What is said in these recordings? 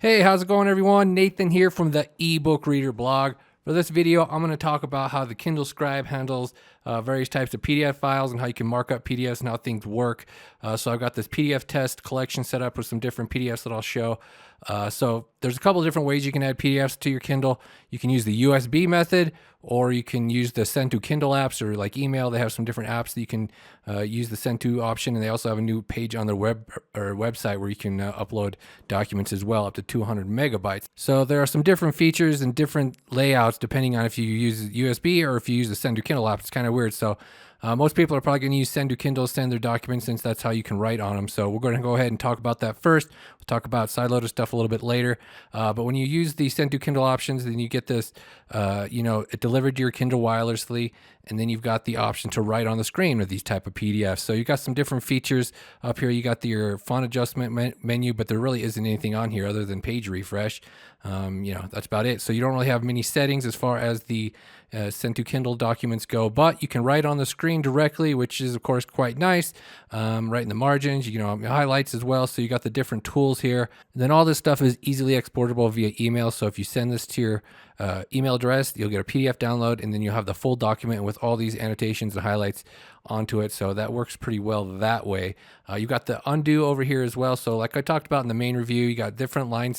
Hey, how's it going everyone? Nathan here from the Ebook Reader blog. For this video, I'm going to talk about how the Kindle Scribe handles various types of PDF files and how you can mark up PDFs and how things work. So I've got this PDF test collection set up with some different PDFs that I'll show. So there's a couple of different ways you can add PDFs to your Kindle. You can use the USB method, or you can use the send to Kindle apps, or like email. They have some different apps that you can use the send to option, and they also have a new page on their website where you can upload documents as well, up to 200 megabytes. So there are some different features and different layouts depending on if you use USB or if you use the send to Kindle app. It's kind of weird. So most people are probably going to use send to Kindle, send their documents, since that's how you can write on them. So we're going to go ahead and talk about that first. We'll talk about sideloaded stuff a little bit later. But when you use the send to Kindle options, then you get this, it delivered to your Kindle wirelessly, and then you've got the option to write on the screen with these type of PDFs. So you've got some different features up here. You got your font adjustment menu, but there really isn't anything on here other than page refresh. That's about it. So you don't really have many settings as far as the send to Kindle documents go, but you can write on the screen directly, which is of course quite nice. Right in the margins, highlights as well. So you got the different tools here. And then all this stuff is easily exportable via email. So if you send this to your email address, you'll get a PDF download, and then you'll have the full document with all these annotations and highlights onto it. So that works pretty well that way. You've got the undo over here as well. So like I talked about in the main review, you got different line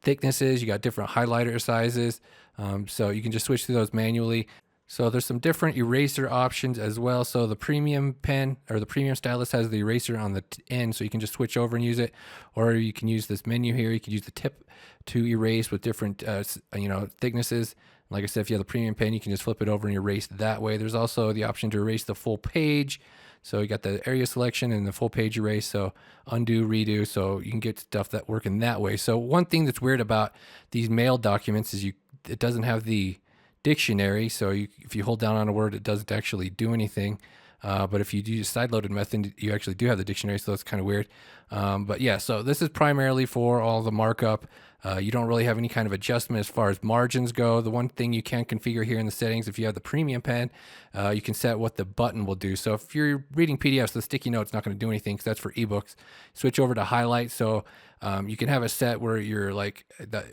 thicknesses, you got different highlighter sizes. So you can just switch through those manually. So there's some different eraser options as well. So the premium pen or the premium stylus has the eraser on the end, so you can just switch over and use it. Or you can use this menu here. You can use the tip to erase with different, thicknesses. Like I said, if you have the premium pen, you can just flip it over and erase that way. There's also the option to erase the full page. So you got the area selection and the full page erase. So undo, redo. So you can get stuff that work in that way. So one thing that's weird about these mail documents is it doesn't have the dictionary. So if you hold down on a word, it doesn't actually do anything. But if you do use side-loaded method, you actually do have the dictionary, so that's kind of weird. But yeah, so this is primarily for all the markup. You don't really have any kind of adjustment as far as margins go. The one thing you can configure here in the settings, if you have the premium pen, you can set what the button will do. So if you're reading PDFs, the sticky note's not going to do anything because that's for ebooks. Switch over to highlight. So you can have a set where you're like,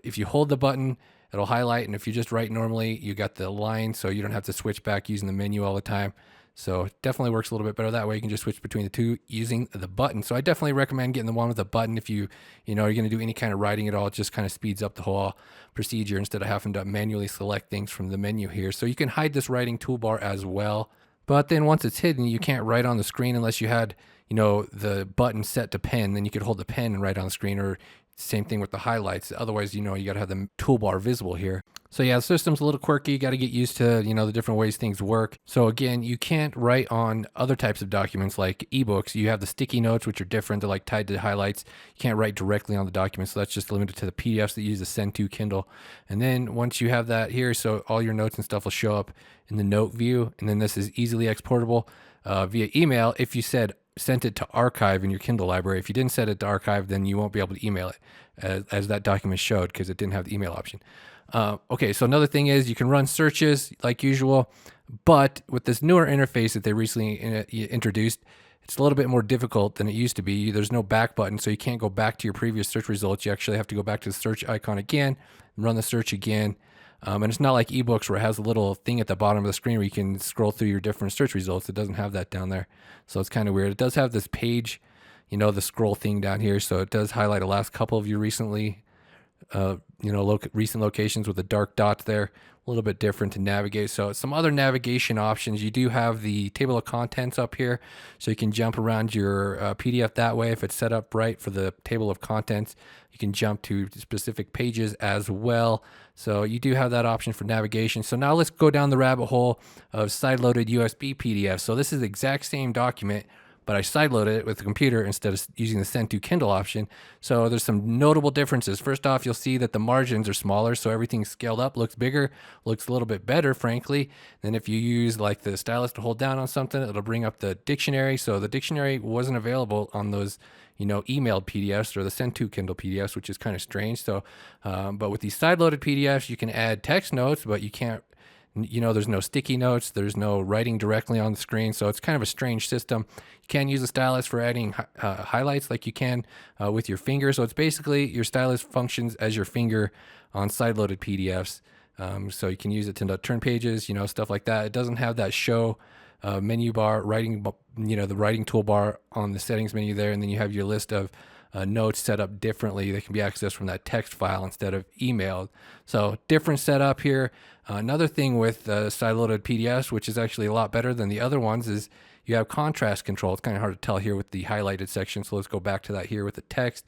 if you hold the button, it'll highlight, and if you just write normally, you got the line, so you don't have to switch back using the menu all the time. So it definitely works a little bit better that way. You can just switch between the two using the button. So I definitely recommend getting the one with the button if you're going to do any kind of writing at all. It just kind of speeds up the whole procedure instead of having to manually select things from the menu here. So you can hide this writing toolbar as well. But then once it's hidden, you can't write on the screen unless you had, the button set to pen. Then you could hold the pen and write on the screen, or same thing with the highlights. Otherwise, you got to have the toolbar visible here. So yeah, the system's a little quirky. You got to get used to, the different ways things work. So again, you can't write on other types of documents like ebooks. You have the sticky notes, which are different. They're like tied to highlights. You can't write directly on the document. So that's just limited to the PDFs that use the send to Kindle. And then once you have that here, so all your notes and stuff will show up in the note view. And then this is easily exportable via email. If you sent it to archive in your Kindle library. If you didn't set it to archive, then you won't be able to email it as that document showed, because it didn't have the email option. Okay, so another thing is you can run searches like usual, but with this newer interface that they recently introduced, it's a little bit more difficult than it used to be. There's no back button, so you can't go back to your previous search results. You actually have to go back to the search icon again and run the search again. And it's not like ebooks where it has a little thing at the bottom of the screen where you can scroll through your different search results. It doesn't have that down there. So it's kind of weird. It does have this page, the scroll thing down here. So it does highlight the last couple of your recent locations with the dark dots there. A little bit different to navigate. So some other navigation options. You do have the table of contents up here. So you can jump around your PDF that way. If it's set up right for the table of contents, you can jump to specific pages as well. So you do have that option for navigation. So now let's go down the rabbit hole of side-loaded USB PDFs. So this is the exact same document, but I sideloaded it with the computer instead of using the send to Kindle option. So there's some notable differences. First off, you'll see that the margins are smaller, so everything's scaled up, looks bigger, looks a little bit better, frankly. Then if you use like the stylus to hold down on something, it'll bring up the dictionary. So the dictionary wasn't available on those emailed PDFs or the send to Kindle PDFs, which is kind of strange. So, but with these side-loaded PDFs, you can add text notes, but you can't There's no sticky notes, there's no writing directly on the screen, so it's kind of a strange system. You can use a stylus for adding highlights like you can with your finger. So it's basically your stylus functions as your finger on side-loaded PDFs. So you can use it to turn pages, stuff like that. It doesn't have that show menu bar, the writing toolbar on the settings menu there, and then you have your list of notes set up differently. They can be accessed from that text file instead of emailed. So different setup here. Another thing with side-loaded PDFs, which is actually a lot better than the other ones, is you have contrast control. It's kind of hard to tell here with the highlighted section, so let's go back to that here with the text.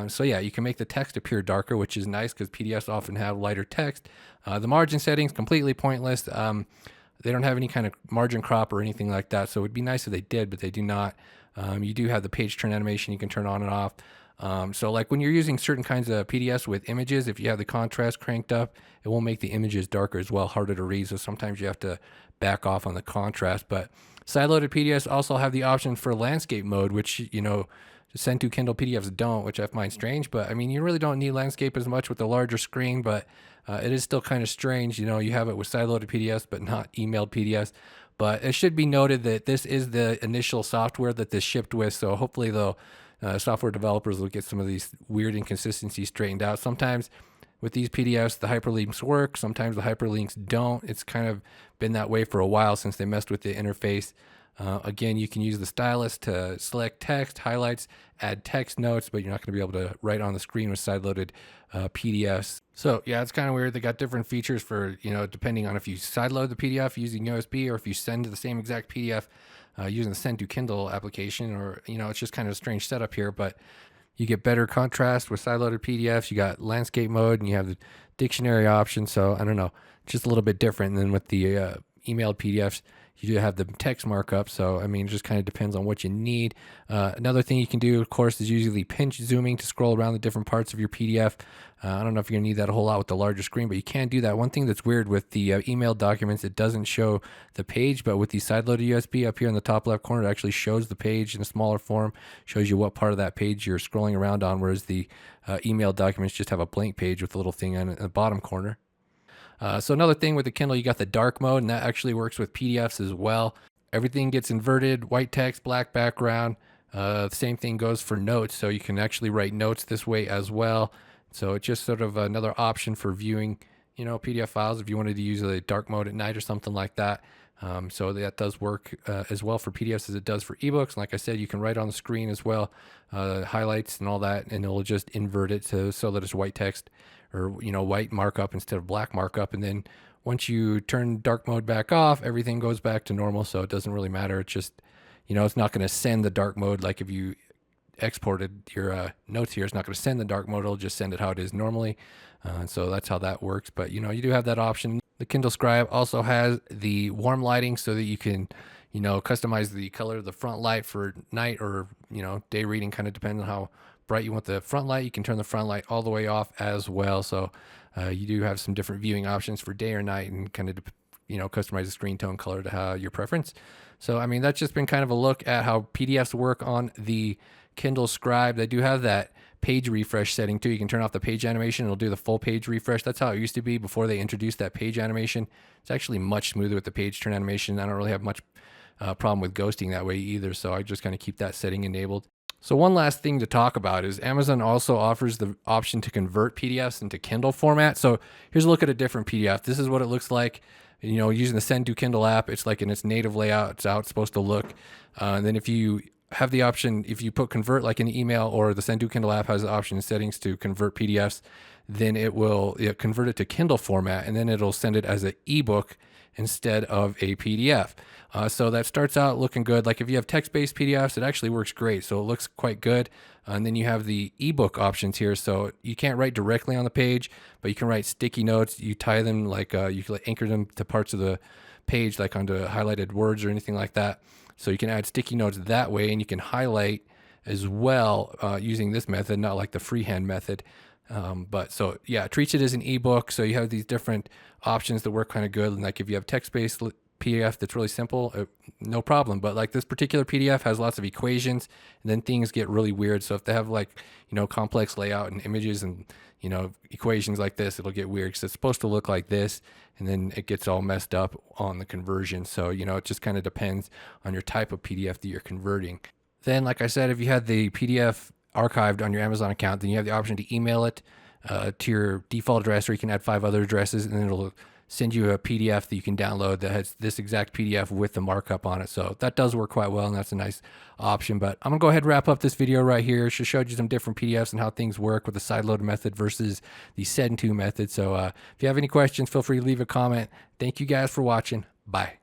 So yeah, you can make the text appear darker, which is nice because PDFs often have lighter text. The margin settings, completely pointless. They don't have any kind of margin crop or anything like that, so it would be nice if they did, but they do not. You do have the page turn animation you can turn on and off. So like when you're using certain kinds of PDFs with images, if you have the contrast cranked up, it will make the images darker as well, harder to read. So sometimes you have to back off on the contrast. But side-loaded PDFs also have the option for landscape mode, which, send to Kindle PDFs don't, which I find strange. But I mean, you really don't need landscape as much with the larger screen, but it is still kind of strange. You have it with side-loaded PDFs, but not emailed PDFs. But it should be noted that this is the initial software that this shipped with. So hopefully software developers will get some of these weird inconsistencies straightened out. Sometimes with these PDFs, the hyperlinks work. Sometimes the hyperlinks don't. It's kind of been that way for a while since they messed with the interface. Again, you can use the stylus to select text, highlights, add text notes, but you're not going to be able to write on the screen with side-loaded PDFs. So yeah, it's kind of weird. They got different features for, depending on if you side-load the PDF using USB or if you send the same exact PDF using the Send to Kindle application, or, it's just kind of a strange setup here, but you get better contrast with side-loaded PDFs. You got landscape mode and you have the dictionary option. So I don't know, just a little bit different than with the emailed PDFs. You do have the text markup, so I mean, it just kind of depends on what you need. Another thing you can do, of course, is usually pinch zooming to scroll around the different parts of your PDF. I don't know if you're gonna need that a whole lot with the larger screen, but you can do that. One thing that's weird with the email documents, it doesn't show the page, but with the side-loaded USB up here in the top left corner, it actually shows the page in a smaller form, shows you what part of that page you're scrolling around on, whereas the email documents just have a blank page with a little thing in the bottom corner. So another thing with the Kindle, you got the dark mode, and that actually works with PDFs as well. Everything gets inverted, white text, black background. The same thing goes for notes, so you can actually write notes this way as well. So it's just sort of another option for viewing, PDF files if you wanted to use a dark mode at night or something like that. So that does work as well for PDFs as it does for ebooks. And like I said, you can write on the screen as well, highlights and all that, and it'll just invert it so that it's white text or white markup instead of black markup. And then once you turn dark mode back off, everything goes back to normal. So it doesn't really matter. It's just it's not going to send the dark mode like if you exported your notes here. It's not going to send the dark mode. It'll just send it how it is normally. So that's how that works. But you do have that option. The Kindle Scribe also has the warm lighting so that you can customize the color of the front light for night or day reading. Kind of depends on how bright you want the front light. You can turn the front light all the way off as well. So you do have some different viewing options for day or night, and kind of customize the screen tone color to your preference. So I mean, that's just been kind of a look at how PDFs work on the Kindle Scribe. They do have that page refresh setting too. You can turn off the page animation. It'll do the full page refresh. That's how it used to be before they introduced that page animation. It's actually much smoother with the page turn animation. I don't really have much problem with ghosting that way either. So I just kind of keep that setting enabled. So one last thing to talk about is Amazon also offers the option to convert PDFs into Kindle format. So here's a look at a different PDF. This is what it looks like, using the Send to Kindle app. It's like in its native layout. It's how it's supposed to look. And then if you have the option, if you put convert like in the email, or the Send to Kindle app has the option in settings to convert PDFs, then it will convert it to Kindle format, and then it'll send it as an ebook instead of a PDF. So that starts out looking good. Like if you have text-based PDFs, it actually works great. So it looks quite good. And then you have the ebook options here. So you can't write directly on the page, but you can write sticky notes. You tie them like you can anchor them to parts of the page, like onto highlighted words or anything like that. So you can add sticky notes that way, and you can highlight as well using this method, not like the freehand method. But so yeah, it treats it as an ebook. So you have these different options that work kind of good. And like if you have text-based PDF that's really simple, no problem. But like this particular PDF has lots of equations, and then things get really weird. So if they have like, complex layout and images and, equations like this, it'll get weird because it's supposed to look like this, and then it gets all messed up on the conversion. So, it just kind of depends on your type of PDF that you're converting. Then, like I said, if you had the PDF archived on your Amazon account, then you have the option to email it to your default address, or you can add 5 other addresses, and then it'll send you a PDF that you can download that has this exact PDF with the markup on it. So that does work quite well, and that's a nice option. But I'm gonna go ahead and wrap up this video right here. Just showed you some different PDFs and how things work with the sideload method versus the send to method. So if you have any questions, feel free to leave a comment. Thank you guys for watching. Bye.